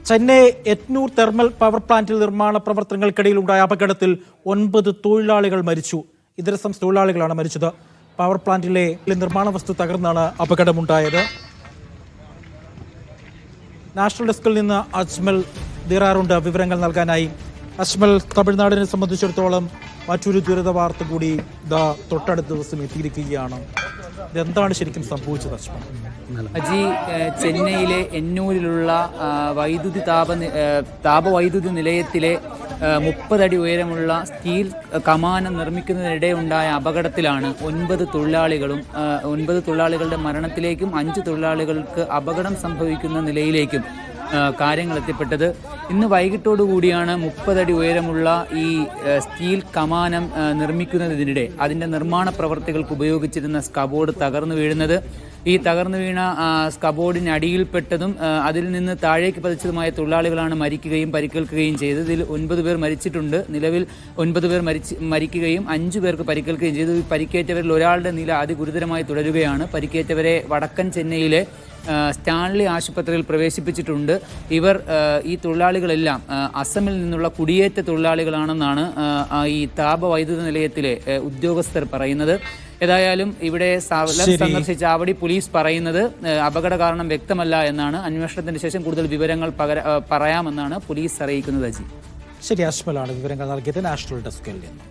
Chennai എറ്റ്നൂർ thermal power പ്ലാന്റിൽ നിർമ്മാണ പ്രവർത്തനങ്ങൾക്കിടയിലുണ്ടായ അപകടത്തിൽ 9 തൊഴിലാളികൾ മരിച്ചു. ഇതര സംസ്ഥാന തൊഴിലാളികളാണ് മരിച്ചത്. പവർ പ്ലാന്റിലെ നിർമ്മാണ വസ്തു തകർന്നാണ് അപകടമുണ്ടായത്. നാഷണൽ ഡെസ്കിൽ നിന്ന് അജ്മൽ ദിറാറുണ്ട് വിവരങ്ങൾ നൽകാനായി. അജ്മൽ, തമിഴ്നാടിനെ സംബന്ധിച്ചിടത്തോളം മറ്റൊരു ദുരിത വാർത്ത കൂടി തൊട്ടടുത്ത ദിവസം എത്തിയിരിക്കുകയാണ്. ഇതെന്താണ് ശരിക്കും സംഭവിച്ചത് അജ്മൽ? അജി, ചെന്നൈയിലെ എന്നൂരിലുള്ള താപവൈദ്യുതി നിലയത്തിലെ 30 അടി ഉയരമുള്ള സ്റ്റീൽ കമാനം നിർമ്മിക്കുന്നതിനിടെ ഉണ്ടായ അപകടത്തിലാണ് 9 തൊഴിലാളികളുടെ മരണത്തിലേക്കും 5 തൊഴിലാളികൾക്ക് അപകടം സംഭവിക്കുന്ന നിലയിലേക്കും കാര്യങ്ങൾ എത്തിപ്പെട്ടത്. ഇന്ന് വൈകിട്ടോടുകൂടിയാണ് 30 അടി ഉയരമുള്ള ഈ സ്റ്റീൽ കമാനം നിർമ്മിക്കുന്നതിനിടെ അതിൻ്റെ നിർമ്മാണ പ്രവർത്തികൾക്ക് ഉപയോഗിച്ചിരുന്ന സ്കബോർഡ് തകർന്നു വീഴുന്നത്. ഈ തകർന്നു വീണ സ്കബോർഡിന് അടിയിൽപ്പെട്ടതും അതിൽ നിന്ന് താഴേക്ക് പതിച്ചതുമായ തൊഴിലാളികളാണ് മരിക്കുകയും പരിക്കേൽക്കുകയും ചെയ്തത്. ഇതിൽ 9 പേർ മരിച്ചിട്ടുണ്ട്. നിലവിൽ 9 പേർ മരിക്കുകയും 5 പേർക്ക് പരിക്കേൽക്കുകയും ചെയ്തു. പരിക്കേറ്റവരിൽ ഒരാളുടെ നില അതിഗുരുതരമായി തുടരുകയാണ്. പരിക്കേറ്റവരെ വടക്കൻ ചെന്നൈയിലെ സ്റ്റാൻലി ആശുപത്രിയിൽ പ്രവേശിപ്പിച്ചിട്ടുണ്ട്. ഈ തൊഴിലാളികളെല്ലാം അസമിൽ നിന്നുള്ള കുടിയേറ്റ തൊഴിലാളികളാണെന്നാണ് ഈ താപവൈദ്യുത നിലയത്തിലെ ഉദ്യോഗസ്ഥർ പറയുന്നത്. ഏതായാലും ഇവിടെ സന്ദർശിച്ച അവിടെ പോലീസ് പറയുന്നത് അപകട കാരണം വ്യക്തമല്ല എന്നാണ്. അന്വേഷണത്തിന് ശേഷം കൂടുതൽ വിവരങ്ങൾ പറയാമെന്നാണ് പോലീസ് അറിയിക്കുന്നത്. ശരി, അജ്മലാണ് വിവരങ്ങൾ നൽകിയത് നാഷണൽ ഡെസ്കിൽ നിന്ന്.